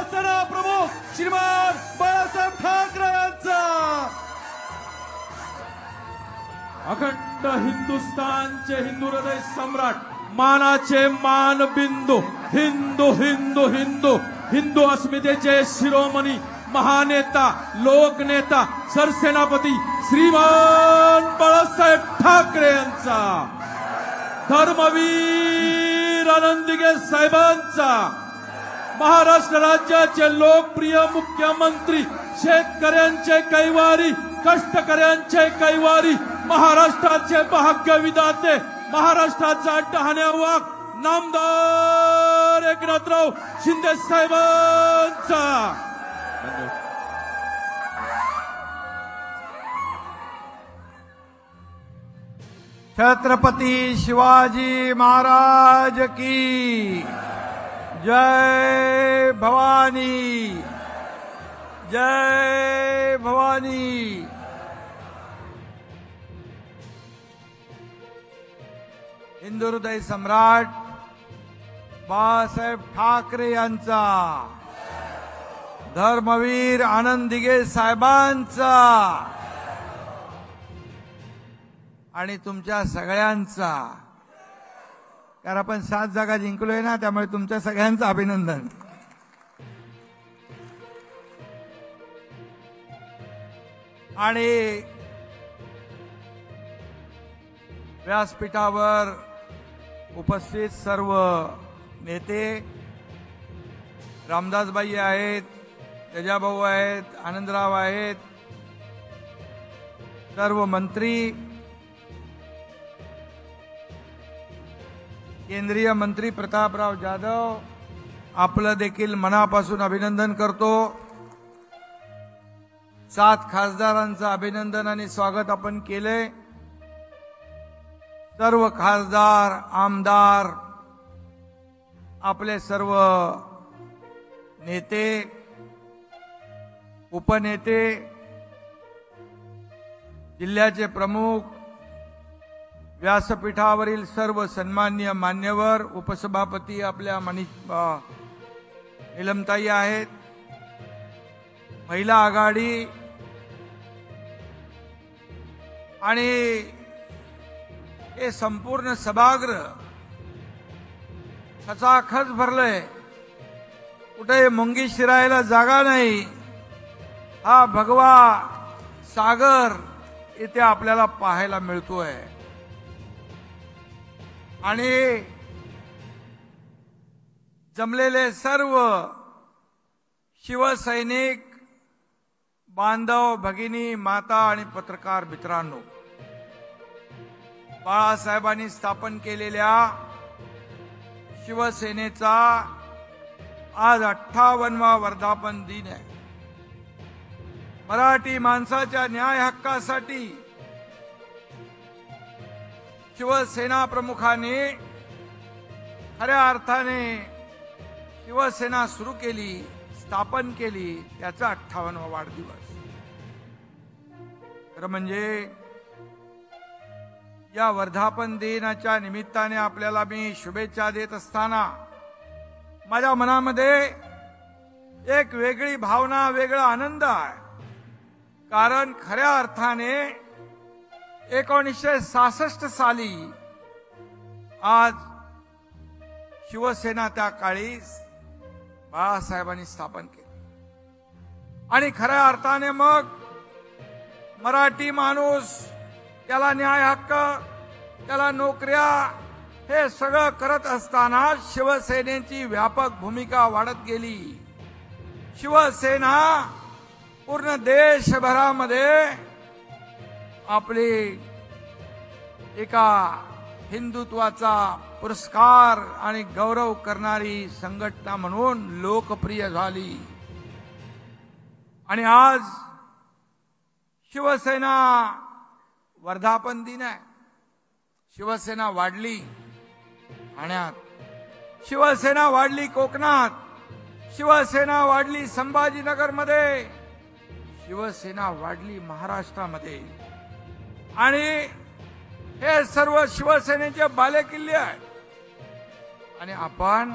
शिवसेना प्रमुख श्रीमान बाळासाहेब ठाकरे यांचा, अखंड हिंदुस्थानचे हिंदू हृदय सम्राट, मानाचे मानबिंदू, हिंदू हिंदू हिंदू हिंदू अस्मितेचे शिरोमणी, महानेता, लोकनेता, सरसेनापती श्रीमान बाळासाहेब ठाकरे यांचा, धर्मवीर आनंदीगे साहेबांचा, महाराष्ट्र राज्याचे लोकप्रिय मुख्यमंत्री, शेतकऱ्यांचे कैवारी, कष्टकऱ्यांचे कैवारी, महाराष्ट्राचे भाग्य विधाते, महाराष्ट्राचा डहाण्या वाघ नामदार एकनाथराव शिंदे साहेबांचा। छत्रपती शिवाजी महाराज की जय भवानी, जय भवानी। हिंदू हृदय सम्राट बाळासाहेब ठाकरे यांचा, धर्मवीर आनंदीगे साहेबांचा आणि तुमच्या सगळ्यांचा, कारण आपण 7 जागा जिंकलोय ना, त्यामुळे तुमच्या सगळ्यांचं अभिनंदन। आणि व्यासपीठावर उपस्थित सर्व नेते, रामदासबाई आहेत, तेजाभाऊ आहेत, आनंदराव आहेत, सर्व मंत्री, केंद्रीय मंत्री प्रतापराव जाधव, आपलं देखील मनापासून अभिनंदन करतो। 7 खासदारांचं अभिनंदन आणि स्वागत आपण केले। सर्व खासदार, आमदार, आपले सर्व नेते, उपनेते, जिल्ह्याचे प्रमुख, व्यासपीठावरील सर्व सन्माननीय मान्यवर, उपसभापती आपल्या नीलमताई आहेत, महिला आघाडी आणि हे संपूर्ण सभागृह खचाखच भरलंय, कुठे मुंगी शिरायला जागा नाही। हा भगवा सागर इथे आपल्याला पाहायला मिळतोय आणि जमलेले सर्व शिवसैनिक बांधव, भगिनी, माता आणि पत्रकार मित्रांनो, बाळासाहेबांनी स्थापन केलेल्या शिवसेनेचा आज 58वा वर्धापन दिन आहे। मराठी माणसाच्या न्याय हक्कासाठी शिवसेना प्रमुखांनी खऱ्या अर्थाने शिवसेना सुरू केली, स्थापन केली, त्याचा 58वा वाढदिवस। खरं म्हणजे या वर्धापन दिनाच्या निमित्ताने आपल्याला मी शुभेच्छा देत असताना माझ्या मनामध्ये एक वेगळी भावना, वेगळा आनंद आहे। कारण खऱ्या अर्थाने 1966 साली आज शिवसेना त्या काळी बाळासाहेबांनी स्थापन केली आणि खऱ्या अर्थाने मग मराठी माणूस, त्याला न्याय हक्क, त्याला नोकऱ्या, हे सगळं करत असताना शिवसेनेची व्यापक भूमिका वाढत गेली। शिवसेना पूर्ण देशभरामध्ये आपली एका हिंदुत्वाचा पुरस्कार आणि गौरव करणारी संघटना म्हणून लोकप्रिय झाली आणि आज शिवसेना वर्धापन दिन आहे। शिवसेना वाढली ठाण्यात, शिवसेना वाढली कोकणात, शिवसेना वाढली संभाजीनगरमध्ये, शिवसेना वाढली महाराष्ट्रामध्ये आणि हे सर्व शिवसेनेचे बालेकिल्ले आहेत आणि आपण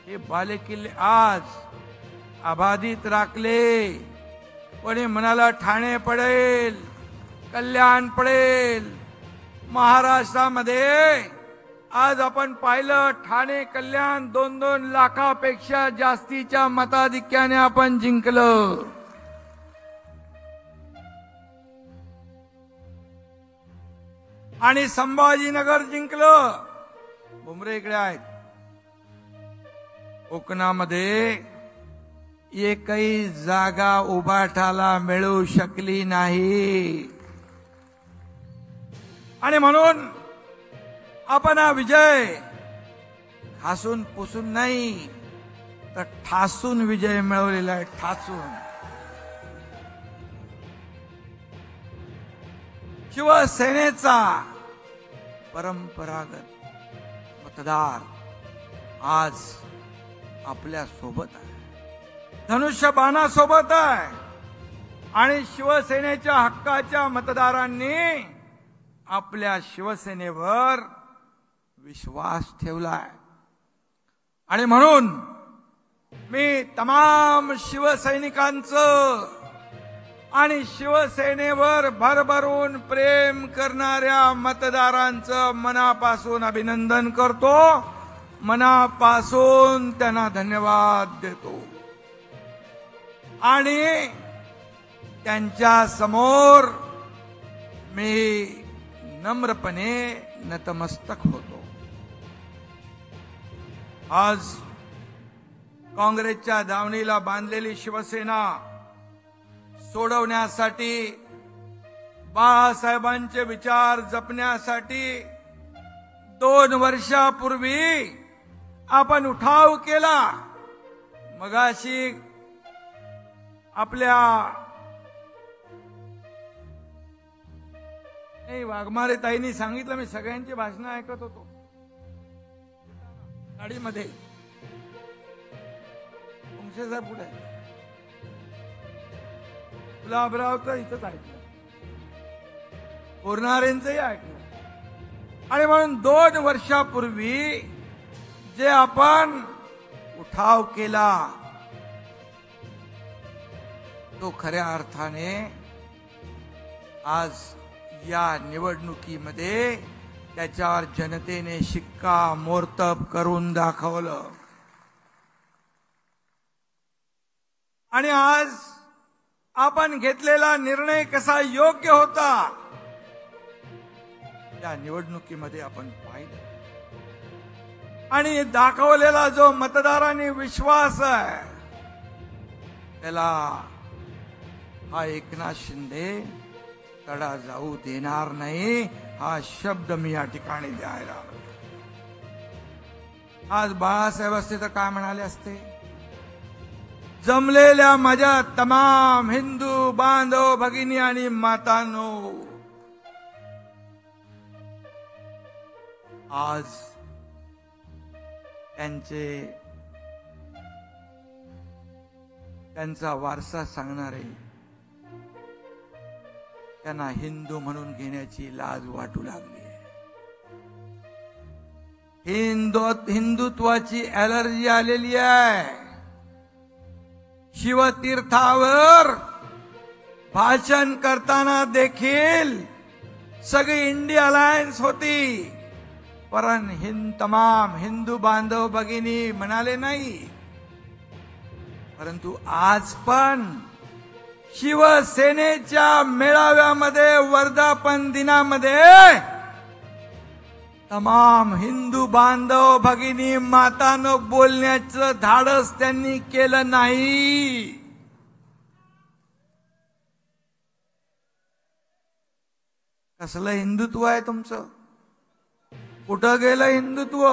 हे बालेकिल्ले आज अबाधित राखले. कोणी म्हणाला ठाणे पडेल, कल्याण पडेल. महाराष्ट्रामध्ये आज आपण पाहिलं ठाणे कल्याण 2-2 लाखापेक्षा जास्तीच्या मताधिक्याने आपण जिंकलं. आणि संभाजीनगर जिंकलं. भुमरे इकडे आहेत. कोकणामध्ये एकही जागा उभाटाला मिळू शकली नाही. आणि म्हणून आपण हा विजय हसून पुसून नाही तर ठासून विजय मिळवलेला आहे. ठासून. शिवसेनेचा परंपरागत मतदार आज आपल्या सोबत आहे, धनुष्यबाणासोबत आहे. आणि शिवसेनेच्या हक्काच्या मतदारांनी आपल्या शिवसेनेवर विश्वास ठेवलाय. आणि म्हणून मी तमाम शिवसैनिकांचं आणि शिवसेनेवर भरभरून प्रेम करणाऱ्या मतदारांचं मनापासून अभिनंदन करतो, मनापासून त्यांना धन्यवाद देतो. आणि त्यांच्या समोर मी नम्रपणे नतमस्तक होतो. आज काँग्रेसच्या दावणीला बांधलेली शिवसेना सोडवण्यासाठी, बाळासाहेबांचे विचार जपण्यासाठी 2 वर्षापूर्वी आपण उठाव केला. मगाशी आपल्या वाघमारे ताईंनी सांगितलं, मी सगळ्यांची भाषणं ऐकत होतो गाडीमध्ये. तुमचे साहेब पुढे गुलाबरावचं इथंच ऐकलं, बोरणारेंचंही ऐकलं. आणि म्हणून 2 वर्षापूर्वी जे आपण उठाव केला तो खऱ्या अर्थाने आज या निवडणुकीमध्ये त्याच्यावर जनतेने शिक्कामोर्तब करून दाखवलं. आणि आज आपण घेतलेला निर्णय कसा योग्य होता या निवडणुकीमध्ये आपण पाहिलं. आणि दाखवलेला जो मतदारांनी विश्वास आहे त्याला हा एकनाथ शिंदे तडा जाऊ देणार नाही, हा शब्द मी या ठिकाणी द्यायला. आज बाळासाहेब असते तर काय म्हणाले असते, जमलेल्या माझ्या तमाम हिंदू बांधव भगिनी आणि मातांनो, आज त्यांचा वारसा सांगणारे त्यांना हिंदू म्हणून घेण्याची लाज वाटू लागली आहे. हिंदुत्वाची ॲलर्जी आलेली आहे. शिवतीर्थावर भाषण करताना देखील सगळी इंडिया अलायन्स होती, पण तमाम हिंदू बांधव भगिनी म्हणाले नाही. परंतु आज पण शिवसेनेच्या मेळाव्यामध्ये, वर्धापन दिनामध्ये तमाम हिंदू बांधव भगिनी मातानं बोलण्याचं धाडस त्यांनी केलं नाही. कसलं हिंदुत्व आहे तुमचं? कुठं गेलं हिंदुत्व?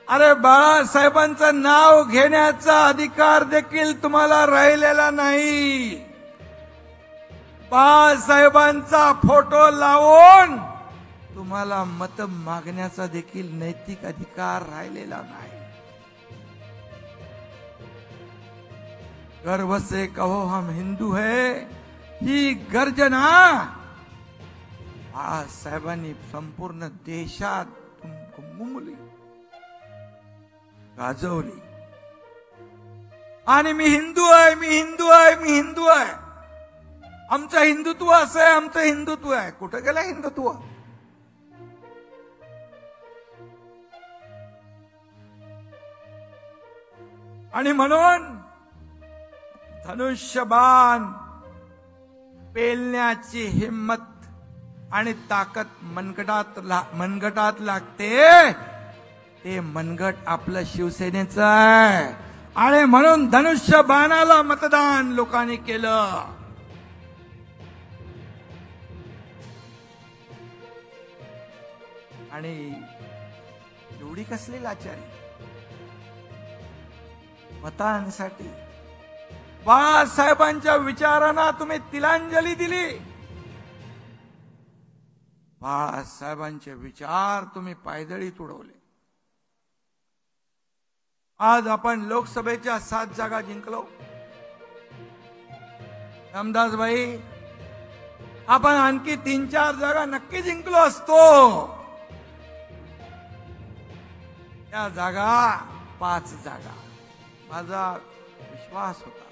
अरे बाळासाहेबांचं नाव घेण्याचा अधिकार देखील तुम्हाला राहिलेला नाही. बाळासाहेबांचा फोटो लावून तुम्हाला मत मागण्याचा देखील नैतिक अधिकार राहिलेला नाही. गर्व से कहो हम हिंदू है ही गर्जना बाळासाहेबांनी संपूर्ण देशात घुमली, गाजवली. आणि मी हिंदू आहे, मी हिंदू आहे, मी हिंदू आहे. आमचं हिंदुत्व असं आहे, आमचं हिंदुत्व आहे. कुठं गेलं हिंदुत्व? आणि म्हणून धनुष्यबाण पेलण्याची हिम्मत आणि ताकद मनगटात लागते. ते मनगट आपलं शिवसेनेचं आहे. आणि म्हणून धनुष्यबाणाला मतदान लोकांनी केलं. आणि एवढी कसली लाचारी मतांसाठी? बाळासाहेबांच्या विचारांना तुम्ही तिलांजली दिली. बाळासाहेबांचे विचार तुम्ही पायदळी तुडवले. आज आपण लोकसभेच्या 7 जागा जिंकलो. रामदास भाई, आपण आणखी 3-4 जागा नक्की जिंकलो असतो. त्या जागा 5 जागा. माझा विश्वास होता,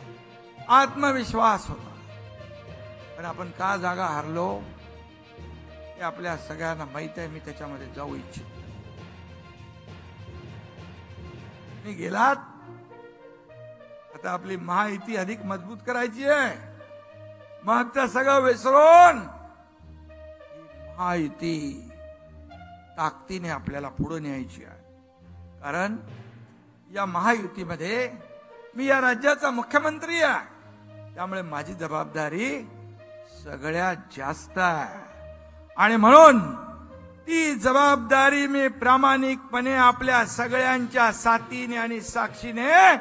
आत्मविश्वास होता. पण आपण का जागा हारलो हे आपल्या सगळ्यांना माहित आहे. मी त्याच्यामध्ये जाऊ इच्छित नाही. मी गेलात, आता आपली महायुती अधिक मजबूत करायची आहे. मागचं सगळं विसरून महायुती ताकदीने आपल्याला पुढे न्यायची आहे. कारण या महायुतीमध्ये मी या राज्याचा मुख्यमंत्री आहे. त्यामुळे माझी जबाबदारी सगळ्यात जास्त आहे. आणि म्हणून ती जबाबदारी मी प्रामाणिकपणे आपल्या सगळ्यांच्या साथीने आणि साक्षीने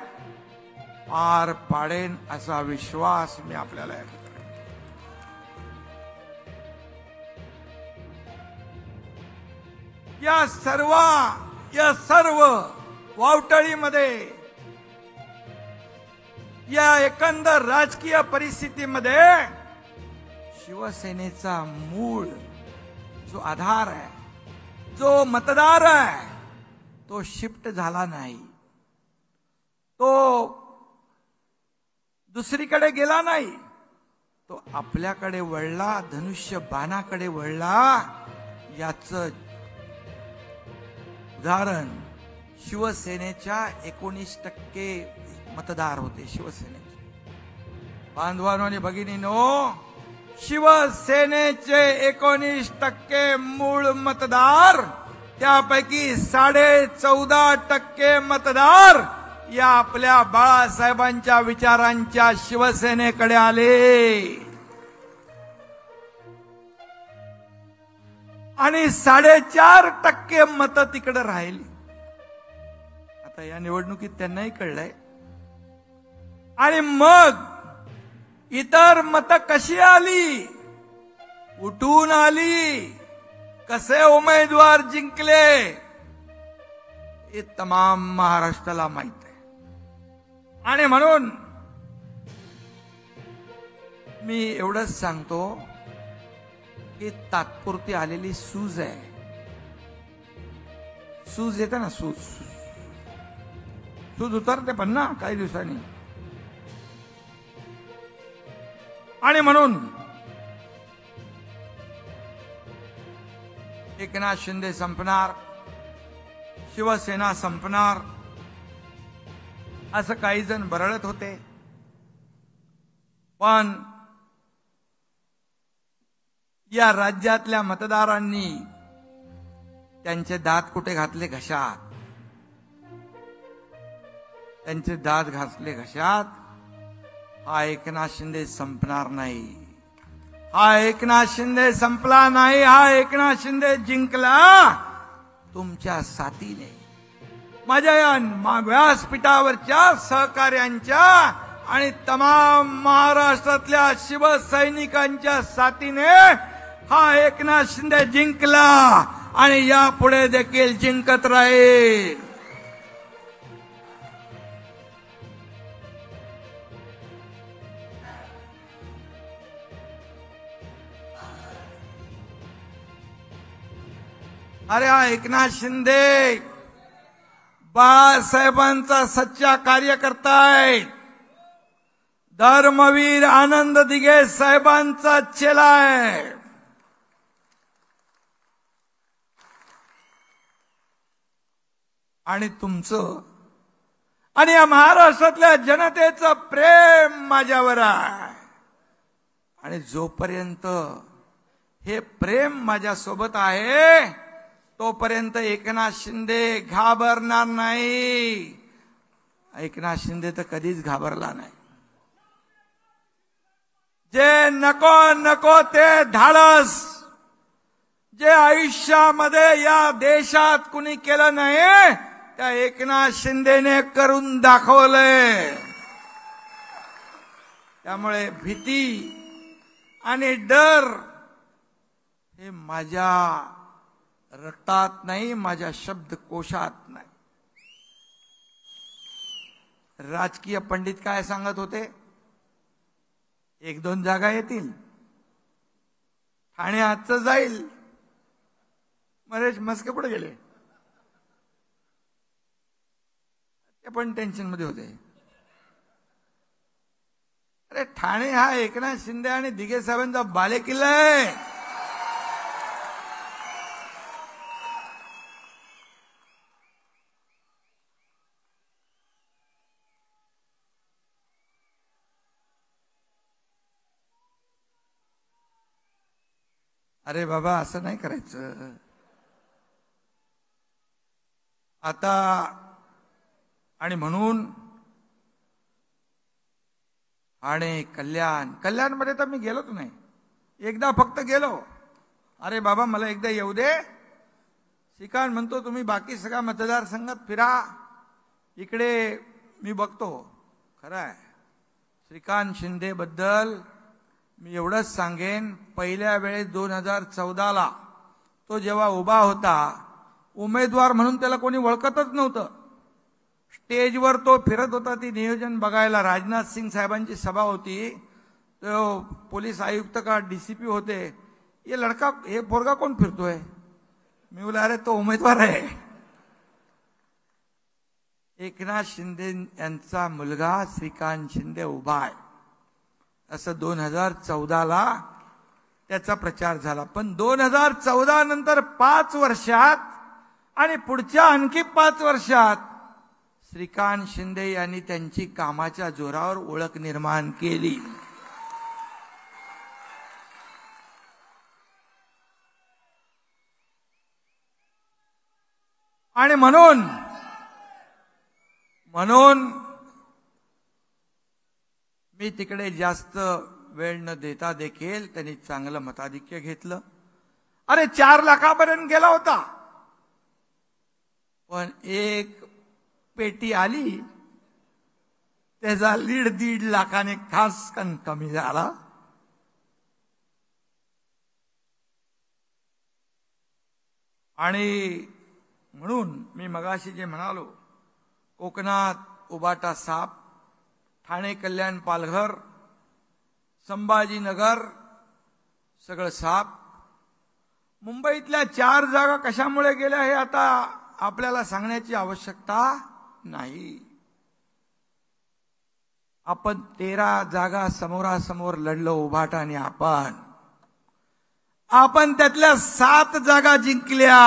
पार पाडेन असा विश्वास मी आपल्याला आहे. या सर्व वावटळीमध्ये, या एकंदर राजकीय परिस्थितीमध्ये शिवसेनेचा मूळ जो आधार आहे, जो मतदार आहे, तो शिफ्ट झाला नाही. तो दुसरीकडे गेला नाही. तो आपल्याकडे वळला, धनुष्यबाणाकडे वळला. याचं उदाहरण शिवसेनेच्या 19% मतदार होते. शिवसेनेचे बांधवांनो आणि भगिनींनो, शिवसेनेचे 19% मूळ मतदार, त्यापैकी 14.5% मतदार या आपल्या बाळासाहेबांच्या विचारांच्या शिवसेनेकडे आले. आणि 4.5% मतं तिकडे राहिली. आता या निवडणुकीत त्यांनाही कळलंय. आणि मग इतर मतं कशी आली, उठून आली, कसे उमेदवार जिंकले, हे तमाम महाराष्ट्राला माहित आहे. आणि म्हणून मी एवढंच सांगतो की तात्पुरती आलेली सूज आहे. सूज येते ना, सूज उतरते पण ना काही दिवसांनी. आणि म्हणून एकनाथ शिंदे संपणार, शिवसेना संपणार असं काही जण बरळत होते. पण या राज्यातल्या मतदारांनी त्यांचे दात कुठे घातले? घशात. त्यांचे दात घातले घशात. हा एकनाथ शिंदे संपणार नाही. हा एकनाथ शिंदे संपला नाही. हा एकनाथ शिंदे जिंकला तुमच्या साथीने, माझ्या या व्यासपीठावरच्या सहकार्यांच्या आणि तमाम महाराष्ट्रातल्या शिवसैनिकांच्या साथीने हा एकनाथ शिंदे जिंकला आणि यापुढे देखील जिंकत राहील. अरे हा एकनाथ शिंदे बाळासाहेबांचा सच्चा कार्यकर्ता आहे. धर्मवीर आनंद दिघे साहेबांचा चेला आहे. आणि तुमचं आणि या महाराष्ट्रातल्या जनतेचं प्रेम माझ्यावर आहे. आणि जोपर्यंत हे प्रेम माझ्या सोबत आहे तोपर्यंत एकनाथ शिंदे घाबरणार नाही. एकनाथ शिंदे तर कधीच घाबरला नाही. जे नको नको ते धाडस जे आयुष्यामध्ये या देशात कुणी केलं नाही त्या एकनाथ शिंदेने करून दाखवलंय. त्यामुळे भीती आणि डर हे माझ्या रक्तात नाही, माझ्या शब्दकोशात नाही. राजकीय पंडित काय सांगत होते? 1-2 जागा येतील, ठाणे आजचं जाईल. मरेश मस्के कुठे गेले? ते पण टेन्शन मध्ये होते. अरे ठाणे हा एकनाथ शिंदे आणि दिघे साहेबांचा बालेकिल्ला आहे. अरे बाबा असं नाही करायचं. आता आणि म्हणून आणि कल्याणमध्ये तर मी गेलोच नाही. एकदा फक्त गेलो. अरे बाबा मला एकदा येऊ दे. श्रीकांत म्हणतो तुम्ही बाकी सगळ्या मतदारसंघात फिरा, इकडे मी बघतो. खरं आहे. श्रीकांत शिंदे बद्दल मी एवढंच सांगेन, पहिल्या वेळेस 2014ला तो जेव्हा उभा होता उमेदवार म्हणून त्याला कोणी ओळखतच नव्हतं. स्टेजवर तो फिरत होता ती नियोजन बघायला. राजनाथ सिंग साहेबांची सभा होती. तो पोलीस आयुक्त का डीसीपी होते. हे पोरगा कोण फिरतोय? मी बोला अरे तो उमेदवार आहे. एकनाथ शिंदे यांचा मुलगा श्रीकांत शिंदे उभा आहे असं 2014ला त्याचा प्रचार झाला. पण 2014 नंतर 5 वर्षात आणि पुढच्या आणखी 5 वर्षात श्रीकांत शिंदे यांनी त्यांची कामाच्या जोरावर ओळख निर्माण केली. आणि म्हणून मी तिकडे जास्त वेळ न देता देखील त्यांनी चांगलं मताधिक्य घेतलं. अरे 4 लाखापर्यंत गेला होता. पण एक पेटी आली त्याचा लीड 1.5 लाखाने खास कमी झाला. आणि म्हणून मी मगाशी जे म्हणालो, कोकणात उबाटा साप, ठाणे कल्याण पालघर संभाजीनगर सगळं साप. मुंबईतल्या 4 जागा कशामुळे गेल्या हे आता आपल्याला सांगण्याची आवश्यकता नाही. आपण 13 जागा समोरासमोर लढलो उभाटा आणि आपण त्यातल्या 7 जागा जिंकल्या.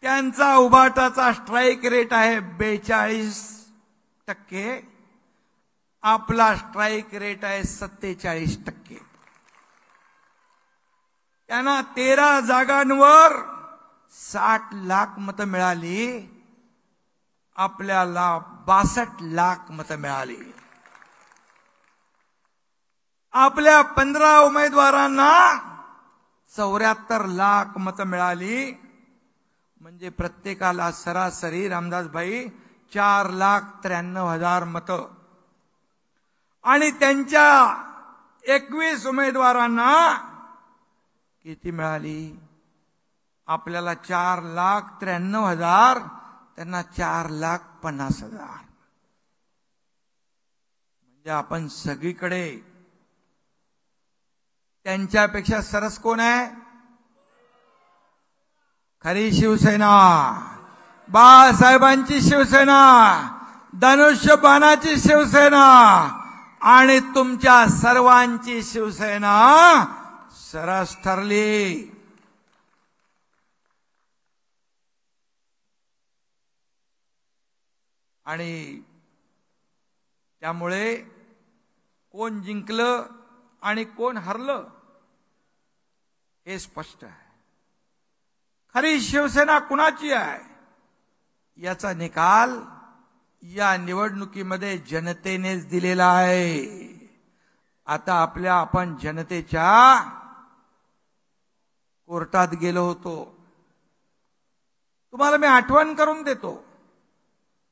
त्यांचा उभाटाचा स्ट्राईक रेट आहे 42%, आपला स्ट्राईक रेट आहे 47%. त्यांना 13 जागांवर 60 लाख मतं मिळाली, आपल्याला 62 लाख मतं मिळाली. आपल्या 15 उमेदवारांना 74 लाख मतं मिळाली. म्हणजे प्रत्येकाला सरासरी रामदासभाई 4,93,000 मतं. आणि त्यांच्या 21 उमेदवारांना किती मिळाली? आपल्याला 4,93,000, त्यांना 4,50,000. म्हणजे आपण सगळीकडे त्यांच्यापेक्षा सरस कोण आहे? खरी शिवसेना, बाळासाहेबांची शिवसेना, धनुष्यबाणाची शिवसेना आणि तुमच्या सर्वांची शिवसेना सरस ठरली. आणि त्यामुळे कोण जिंकलं आणि कोण हरलं हे स्पष्ट आहे. खरी शिवसेना कुणाची आहे याचा निकाल या निवडणुकीमध्ये जनतेनेच दिलेला आहे. आता आपण जनतेच्या कोर्टात गेलो होतो. तुम्हाला मी आठवण करून देतो,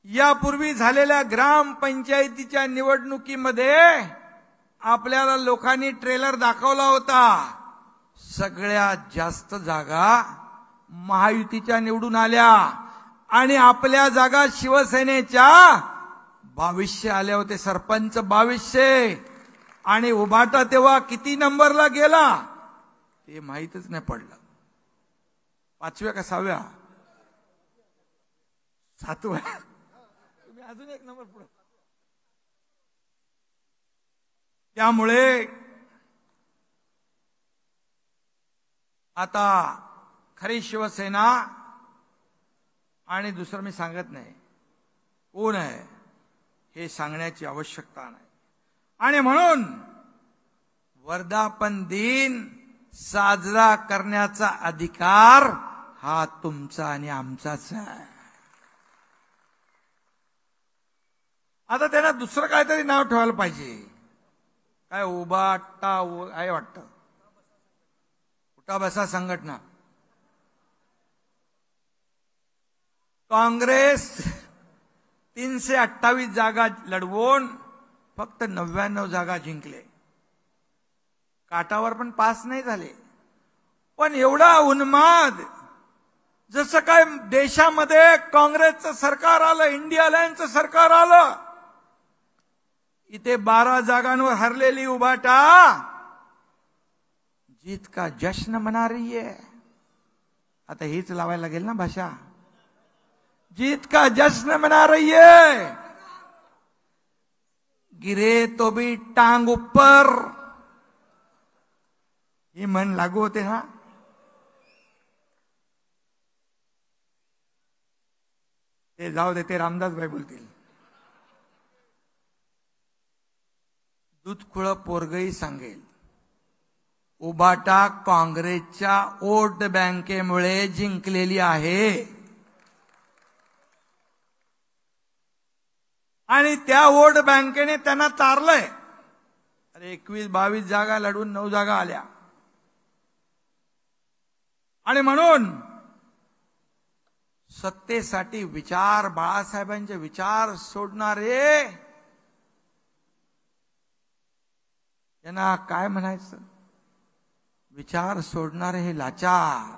यापूर्वी झालेल्या ग्रामपंचायतीच्या निवडणुकीमध्ये आपल्याला लोकांनी ट्रेलर दाखवला होता. सगळ्यात जास्त जागा महायुतीच्या निवडून आल्या आणि आपल्या जागा शिवसेनेच्या 2200 आल्या होते. सरपंच 2200 आणि उभाटा तेव्हा किती नंबरला गेला ते माहीतच नाही पडलं. 5व्या का 6व्या? 7व्या. तुम्ही अजून एक नंबर पुढे. त्यामुळे आता खरी शिवसेना आणि दुसरं मी सांगत नाही कोण आहे हे सांगण्याची आवश्यकता नाही. आणि म्हणून वर्धापन दिन साजरा करण्याचा अधिकार हा तुमचा आणि आमचाच आहे. आता त्यांना दुसरं काहीतरी नाव ठेवायला पाहिजे. काय उभाटा आहे वाटतं, उठा बसा संघटना. काँग्रेस 328 जागा लढवून फक्त 99 जागा जिंकले. काटावर पण पास नाही झाले. पण एवढा उन्माद, जसं काय देशामध्ये काँग्रेसचं सरकार आलं, इंडिया अलायन्सचं सरकार आलं, इथे 12 जागांवर हरलेली उभाटा जीत का जश्न मना रही है. आता हीच लावायला लागेल ना भाषा. जीत का जश्न मना रही है. गिरे तो भी टांग ऊपर, ही मन लागू होते ना. ते जाऊ दे, ते रामदास भाई बोलतील. दूधखुळ पोरगही सांगेल, उभाटा काँग्रेसच्या वोट बँकेमुळे जिंकलेली आहे. आणि त्या वोट बँकेने त्यांना तारलंय. अरे 21-22 जागा लढून 9 जागा आल्या. आणि म्हणून सत्तेसाठी विचार, बाळासाहेबांचे विचार सोडणारे, यांना काय म्हणायचं, विचार सोडणारे हे लाचार.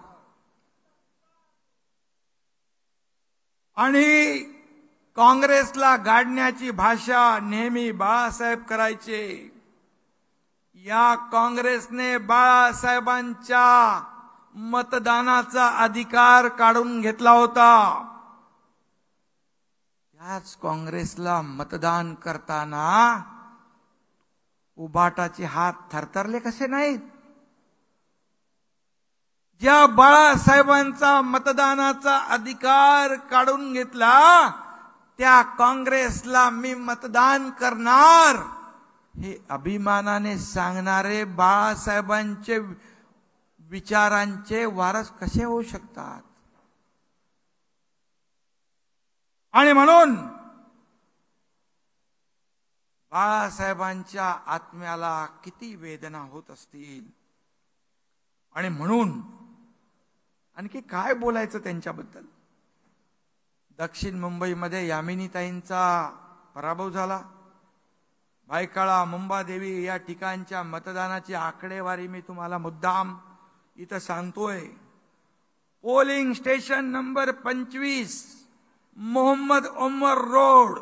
आणि काँग्रेसला गाडण्याची भाषा नेहमी बाळासाहेब करायचे. या काँग्रेसने बाळासाहेबांच्या मतदानाचा अधिकार काढून घेतला होता. त्याच काँग्रेसला मतदान करताना उभाटाचे हात थरथरले कसे नाहीत. ज्या बाळासाहेबांचा मतदानाचा अधिकार काढून घेतला त्या काँग्रेसला मी मतदान करणार हे अभिमानाने सांगणारे बाळासाहेबांचे विचारांचे वारस कसे होऊ शकतात. आणि म्हणून बाळासाहेबांच्या आत्म्याला किती वेदना होत असतील. आणि म्हणून आणखी काय बोलायचं त्यांच्याबद्दल. दक्षिण मुंबईमध्ये यामिनीताईंचा पराभव झाला. भायखळा, मुंबादेवी या ठिकाणच्या मतदानाची आकडेवारी मी तुम्हाला मुद्दाम इथं सांगतोय. Polling station number 25 Mohammad Umar road,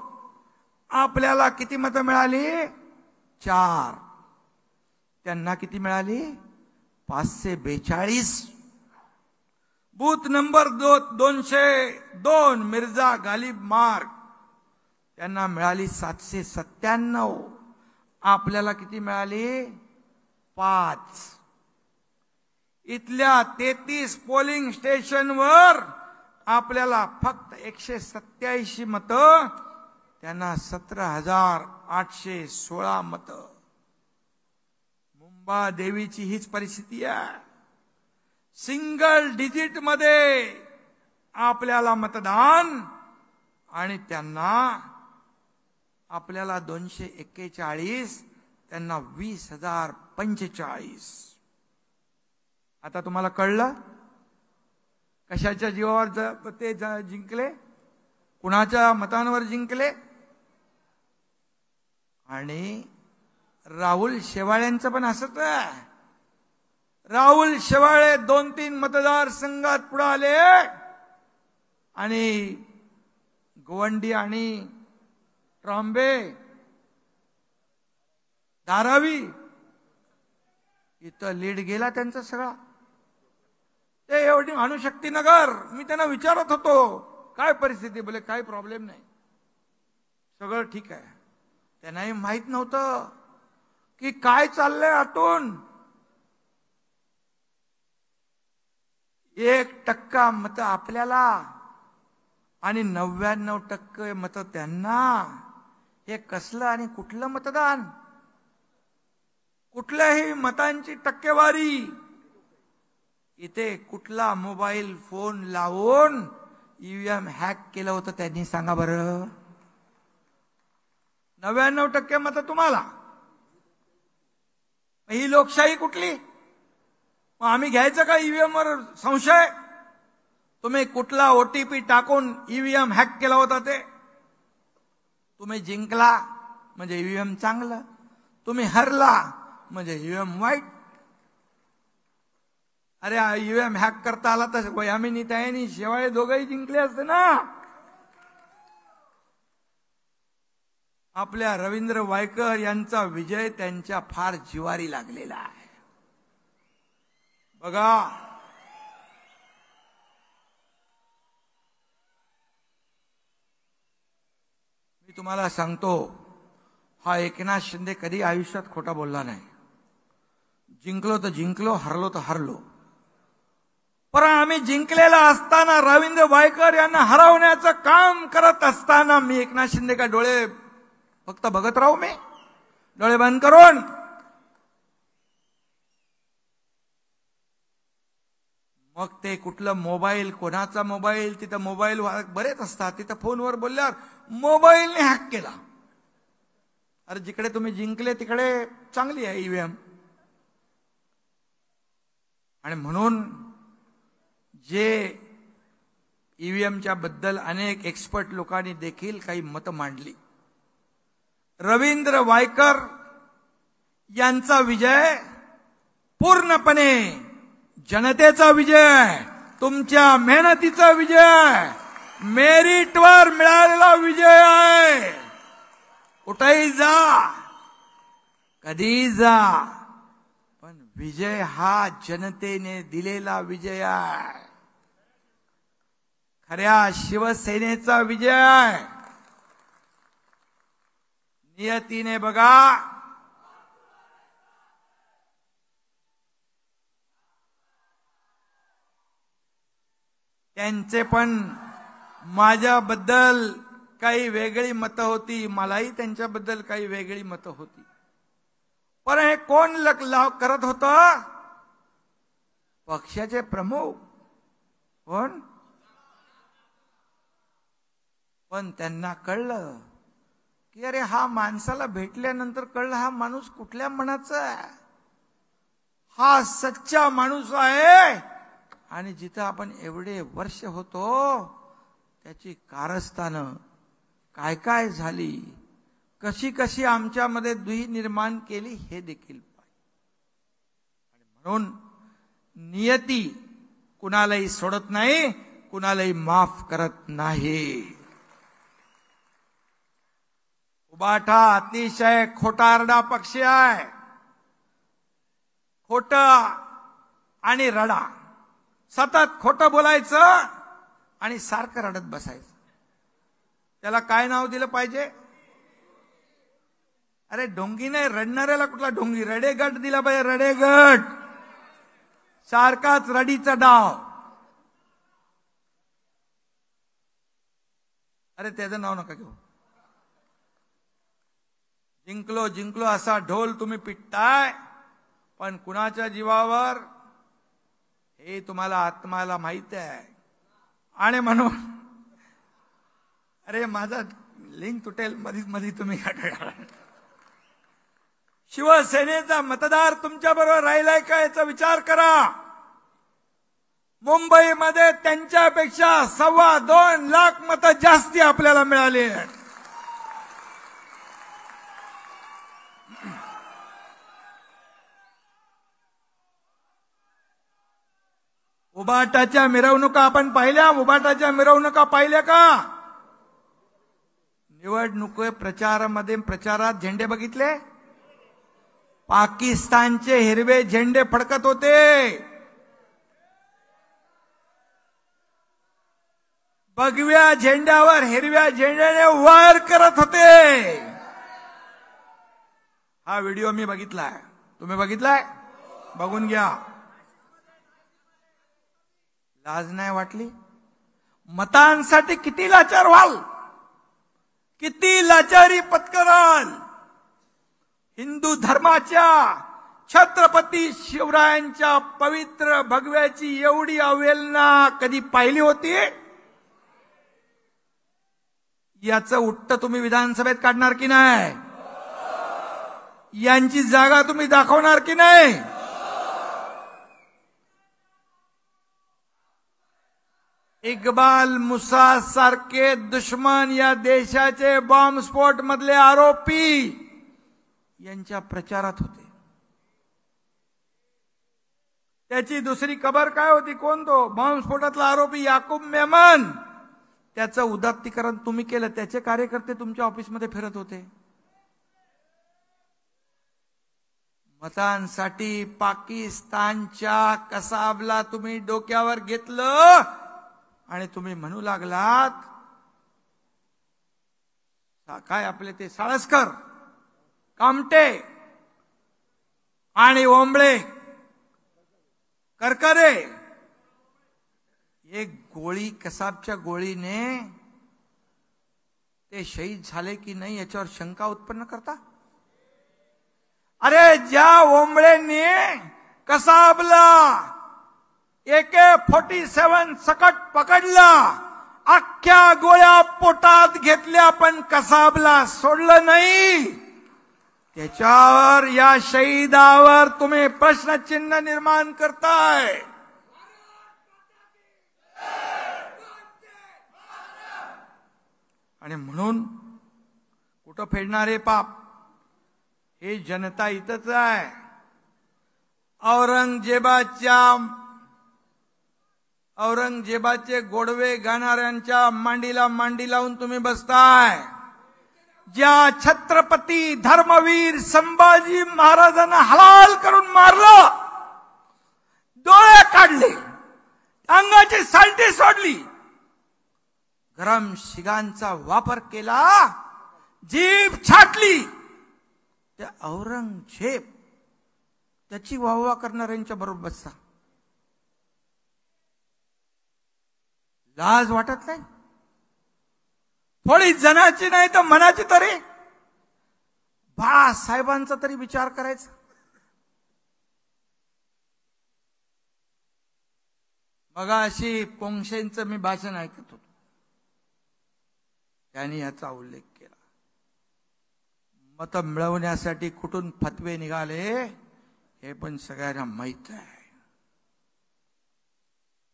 आपल्याला किती मतं मिळाली? 4. त्यांना किती मिळाली? 542. बूथ नंबर 202 मिर्झा गालिब मार्ग, त्यांना मिळाली 797. आपल्याला किती मिळाली? 5. इथल्या 33 पोलिंग स्टेशनवर आपल्याला फक्त 187 मतं, त्यांना 17,816 मतं. मुंबा देवीची हीच परिस्थिती आहे. सिंगल डिजिट मध्ये आपल्याला मतदान आणि त्यांना आपल्याला 241, त्यांना 20,045. आता तुम्हाला कळलं कशाच्या जीवावर ते जिंकले, कुणाच्या मतांवर जिंकले. आणि राहुल शेवाळ्यांचं पण असंच आहे. राहुल शेवाळे 2-3 मतदारसंघात पुढे आले आणि गोवंडी आणि ट्रॉम्बे, धारावी इथं लीड गेला त्यांचा सगळा. ते एवढी अणुशक्तीनगर, मी त्यांना विचारत होतो काय परिस्थिती, बोले काही प्रॉब्लेम नाही, सगळं ठीक आहे. त्यांनाही माहित नव्हतं की काय चाललंय आतून. 1% मत आपल्याला आणि 99% मत त्यांना. हे कसलं आणि कुठलं मतदान, कुठल्याही मतांची टक्केवारी. इथे कुठला मोबाईल फोन लावून ईव्हीएम हॅक केलं होतं त्यांनी सांगा बरं. 99% मत तुम्हाला. ही लोकशाही कुठली? मग आम्ही घ्यायचं का ईव्हीएम वर संशय? तुम्ही कुठला ओटीपी टाकून ईव्हीएम हॅक केला होता ते? तुम्ही जिंकला म्हणजे ईव्हीएम चांगलं, तुम्ही हरला म्हणजे ईव्हीएम वाईट. अरे ईव्हीएम हॅक करता आला तर वयामिनी ताईनी शेवाळे दोघंही जिंकले असते ना. आपल्या रवींद्र वायकर यांचा विजय त्यांच्या फार जिवारी लागलेला आहे. बघा, मी तुम्हाला सांगतो, हा एकनाथ शिंदे कधी आयुष्यात खोटा बोलला नाही. जिंकलो तर जिंकलो, हरलो तर हरलो. पण आम्ही जिंकलेला असताना, रवींद्र वायकर यांना हरवण्याचं काम करत असताना मी एकनाथ शिंदे का डोळे फक्त बघत राहू? मी डोळे बंद करून? मग ते कुठलं मोबाईल, कोणाचा मोबाईल, तिथं मोबाईल बरेच असतात, तिथं फोनवर बोलल्यावर मोबाईलने हॅक केला. अरे जिकडे तुम्ही जिंकले तिकडे चांगली आहे ईव्हीएम. आणि म्हणून जे ईव्हीएमच्या बद्दल अनेक एक्सपर्ट लोकांनी देखील काही मत मांडली. रवींद्र वायकर यांचा विजय पूर्णपणे जनतेचा विजय, तुमच्या मेहनतीचा विजय, मेरिटवर मिळालेला विजय आहे. कुठेही जा, कधी जा, पण विजय हा जनतेने दिलेला विजय आहे. खऱ्या शिवसेनेचा विजय आहे. नियतीने बघा, त्यांचे पण माझ्याबद्दल काही वेगळी मतं होती, मलाही त्यांच्याबद्दल काही वेगळी मतं होती. पण हे कोण करत होतं? पक्षाचे प्रमुख. कोण? पण त्यांना कळलं की अरे हा माणसाला भेटल्यानंतर कळलं हा माणूस कुठल्या मनाचा आहे. हा सच्चा माणूस आहे. आणि जिथं आपण एवढे वर्ष होतो त्याची कारस्थानं काय काय झाली, कशी कशी आमच्यामध्ये दुही निर्माण केली हे देखील पाहिजे. आणि म्हणून नियती कुणालाही सोडत नाही, कुणालाही माफ करत नाही. उबाठा अतिशय खोटारडा पक्ष आहे. खोट आणि रडा, सतत खोटं बोलायचं आणि सारखं रडत बसायचं. त्याला काय नाव दिलं पाहिजे? अरे ढोंगी नाही, रडणाऱ्याला कुठला ढोंगी? रडेगट दिला पाहिजे, रडेगट. सारखाच रडीचा डाव. अरे त्याचं नाव नका घेऊ. जिंकलो जिंकलो असा ढोल तुम्ही पिटताय, पण कुणाच्या जीवावर हे तुम्हाला आत्माला माहित आहे. आणि म्हणून अरे माझा लिंक तुटेल मध्ये तुम्ही शिवसेनेचा मतदार तुमच्या बरोबर राहिलाय का याचा विचार करा. मुंबईमध्ये त्यांच्यापेक्षा 2.25 लाख मतं जास्ती आपल्याला मिळाली. उबाटाच्या मिरवणुका आपण पाहिल्या? उबाटाच्या मिरवणुका पाहिल्या का? निवडणूक प्रचारात झेंडे बघितले? पाकिस्तानचे हिरवे झेंडे फडकत होते. भगव्या झेंड्यावर हिरव्या झेंड्याने वार करत होते. हा व्हिडिओ मी बघितलाय, तुम्ही बघितलाय? बघून घ्या. लाज नाही वाटली? मतांसाठी किती लाचार व्हाल, किती लाचारी पत्कराल. हिंदू धर्माच्या छत्रपती शिवरायांच्या पवित्र भगव्याची एवढी अवहेलना कधी पाहिली होती? याचं उट्ट तुम्ही विधानसभेत काढणार की नाही? यांची जागा तुम्ही दाखवणार की नाही? इक्बाल मुसा सारखे दुश्मन, या देशाचे बॉम्बस्फोट मधले आरोपी यांच्या प्रचारात होते. त्याची दुसरी खबर काय होती? कोण तो बॉम्बस्फोटातला आरोपी? याकूब मेमन. त्याचं उदात्तीकरण तुम्ही केलं. त्याचे कार्यकर्ते तुमच्या ऑफिसमध्ये फिरत होते. मतांसाठी पाकिस्तानच्या कसाबला तुम्ही डोक्यावर घेतलं आणि तुम्ही म्हणू लागलात काय आपले ते साळसकर, कामटे आणि ओंबळे, करकरे, एक गोळी, कसाबच्या गोळीने ते शहीद झाले की नाही याच्यावर शंका उत्पन्न करता? अरे ज्या ओंबळेंनी कसाबला AK-47 सकट पकडला, अख्ख्या गोळ्या पोटात घेतल्या, पण कसाबला सोडलं नाही, त्याच्यावर, या शहीदावर तुम्ही प्रश्नचिन्ह निर्माण करताय. आणि म्हणून कुठं फेडणारे पाप? हे जनता इथंच आहे. औरंगजेबाचे गोडवे गाणाऱ्यांच्या मांडीला मांडी लावून तुम्ही बसताय. ज्या छत्रपती धर्मवीर संभाजी महाराजांना हलाल करून मारलं, डोळे काढले, अंगाची सालटी सोडली, गरम शिगांचा वापर केला, जीभ छाटली, त्या औरंगजेब त्याची वाहवा करणाऱ्यांच्या बरोबर बसता. लाज वाटत नाही? थोडी जनाची नाही तर मनाची तरी. बाळासाहेबांचा तरी विचार करायचा. मगाशी पोंक्षेंचं मी भाषण ऐकत होतो, त्यांनी याचा उल्लेख केला. मत मिळवण्यासाठी कुठून फतवे निघाले हे पण सगळ्यांना माहित आहे.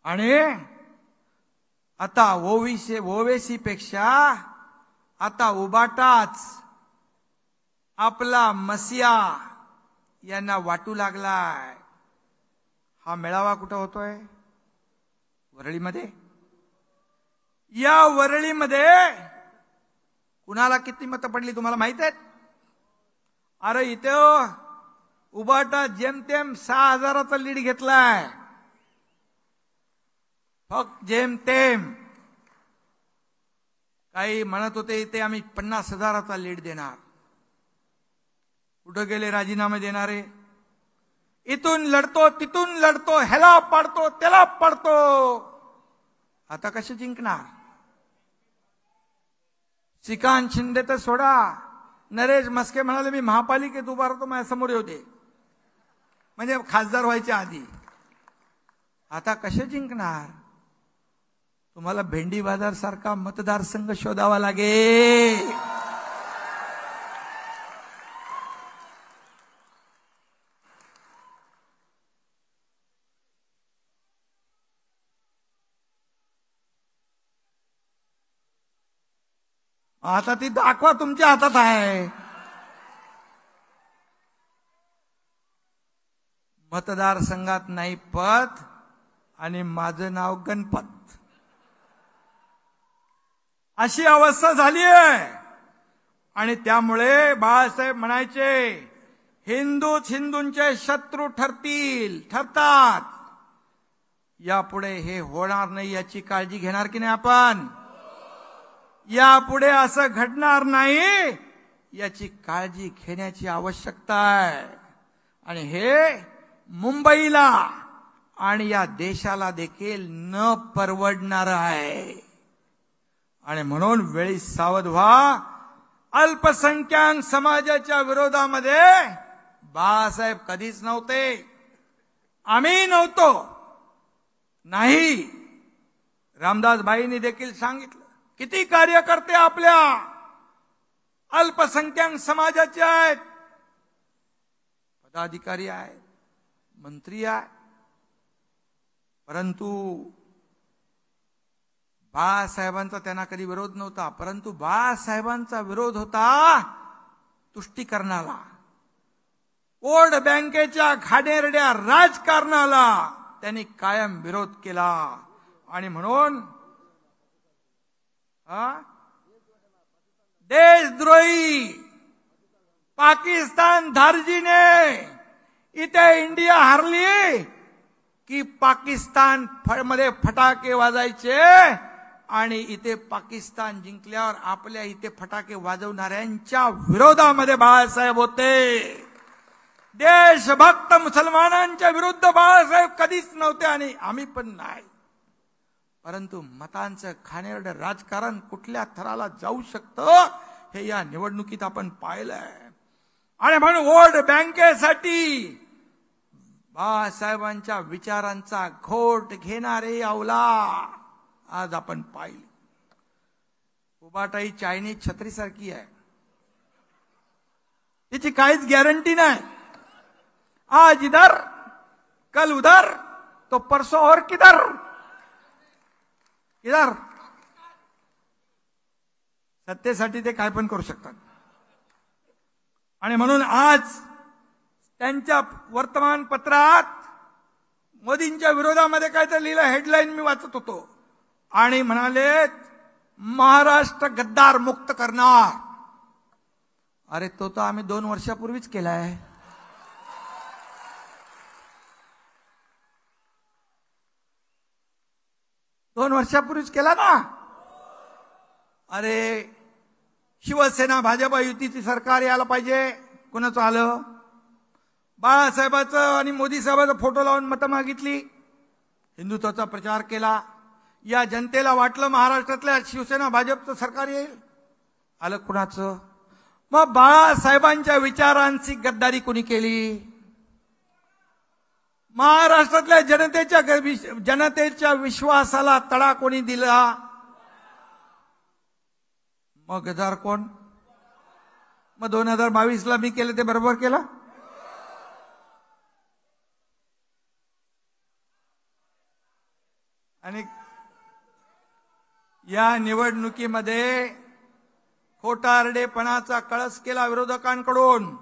आणि आता ओवेसी पेक्षा आता उबाटाच आपला मसिया यांना वाटू लागलाय. हा मेळावा कुठं होतोय? वरळीमध्ये. या वरळीमध्ये कुणाला किती मतं पडली तुम्हाला माहित आहेत? अरे इथं उबाटा जेमतेम 6,000चा लीड घेतलाय. फक्त जेमतेम. काही म्हणत होते ते आम्ही 50,000चा लीड देणार. कुठं गेले राजीनामे देणारे? इथून लढतो तिथून लढतो, ह्याला पाडतो त्याला पाडतो. आता कसे जिंकणार? श्रीकांत शिंदे तर सोडा, नरेश म्हस्के म्हणाले मी महापालिकेत उभारतो, माझ्या समोर होते, म्हणजे खासदार व्हायच्या आधी. आता कसे जिंकणार? तुम्हाला भेंडी बाजार सारखा मतदारसंघ शोधावा लागेल. आता ती दाखवा, तुमच्या हातात आहे. मतदारसंघात नाही पत आणि माझं नाव गणपत, अशी अवस्था झाली आहे. आणि त्यामुळे बाळासाहेब म्हणायचे हिंदूच हिंदूंचे शत्रू ठरतात. यापुढे हे होणार नाही याची काळजी घेणार की नाही आपण? यापुढे असं घडणार नाही याची काळजी घेण्याची आवश्यकता आहे. आणि हे मुंबईला आणि या देशाला देखील न परवडणार आहे. आणि म्हणून वेळी सावध व्हा. अल्पसंख्याक समाजाच्या विरोधामध्ये बाळासाहेब कधीच नव्हते, आम्ही नव्हतो. नाही, रामदासबाईंनी देखील सांगितलं किती कार्यकर्ते आपल्या अल्पसंख्याक समाजाचे आहेत, पदाधिकारी आहेत, मंत्री आहेत. परंतु बाळासाहेबांचा त्यांना कधी विरोध नव्हता. परंतु बाळासाहेबांचा विरोध होता तुष्टीकरणाला, वोट बँकेच्या घाणेरड्या राजकारणाला त्यांनी कायम विरोध केला. आणि म्हणून देशद्रोही पाकिस्तान धार्जीने इथे इंडिया हारली की पाकिस्तान मध्ये फटाके वाजायचे आणि इथे पाकिस्तान जिंकल्यावर आपल्या इथे फटाके वाजवणाऱ्यांच्या विरोधामध्ये बाळासाहेब होते. देशभक्त मुसलमानांच्या विरुद्ध बाळासाहेब कधीच नव्हते आणि आम्ही पण नाही. परंतु मतांचं घाणेरडं राजकारण कुठल्या थराला जाऊ शकतं हे या निवडणुकीत आपण पाहिलंय. आणि म्हणून वोट बँकेसाठी बाळासाहेबांच्या विचारांचा घोट घेणारे अवला आज आपण पाहिले. उबाटाई चायनीज छत्रीसारखी आहे, तिची काहीच गॅरंटी नाही. आज इधर कल उधर तो परसों और किधर इधर. सत्तेसाठी ते काय पण करू शकतात. आणि म्हणून आज त्यांच्या वर्तमानपत्रात मोदींच्या विरोधामध्ये काय तर लिहिलं, हेडलाईन मी वाचत होतो आणि म्हणाले महाराष्ट्र गद्दार मुक्त करणार. अरे तो तर आम्ही 2 वर्षापूर्वीच केलाय. दोन वर्षापूर्वीच केला ना. अरे शिवसेना भाजप युतीची सरकार यायला पाहिजे. कोणाचं आलं? बाळासाहेबांचं आणि मोदी साहेबांचा फोटो लावून मतं मागितली, हिंदुत्वाचा प्रचार केला. या जनतेला वाटलं महाराष्ट्रातल्या शिवसेना भाजपचं सरकार येईल. आलं कुणाचं? मग बाळासाहेबांच्या विचारांची गद्दारी कोणी केली? महाराष्ट्रातल्या जनतेच्या विश्वासाला तडा कोणी दिला? मग गद्दार कोण? मग 2022ला मी केलं ते बरोबर केलं? आणि या निवडणुकीमध्ये खोटारडेपणाचा कळस केला विरोधकांकडून.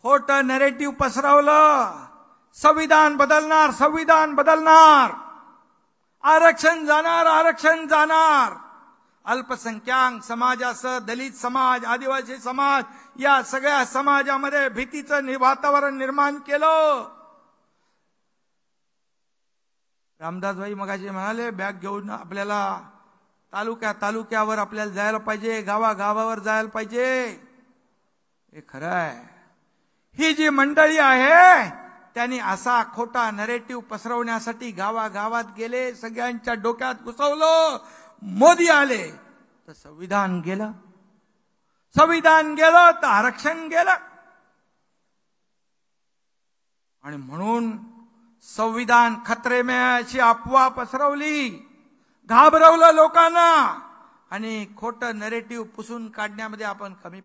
खोटं नॅरेटिव्ह पसरवलं. संविधान बदलणार, संविधान बदलणार, आरक्षण जाणार, आरक्षण जाणार. अल्पसंख्याक समाजासह दलित समाज, आदिवासी समाज या सगळ्या समाजामध्ये भीतीचं वातावरण निर्माण केलं. रामदासभाई मगाशी म्हणाले बॅग घेऊन आपल्याला तालुक्यावर आपल्याला जायला पाहिजे, गावागावावर जायला पाहिजे. हे खरं आहे. ही जी मंडळी आहे त्यांनी असा खोटा नरेटिव्ह पसरवण्यासाठी गावागावात गेले, सगळ्यांच्या डोक्यात घुसवलं. मोदी आले तर संविधान गेलं, संविधान गेलं तर आरक्षण गेलं. आणि म्हणून संविधान खतरे में अशी अफवा पसरवली, घाबरवलं लोकांना आणि खोटं नरेटिव्ह पुसून काढण्यामध्ये आपण कमी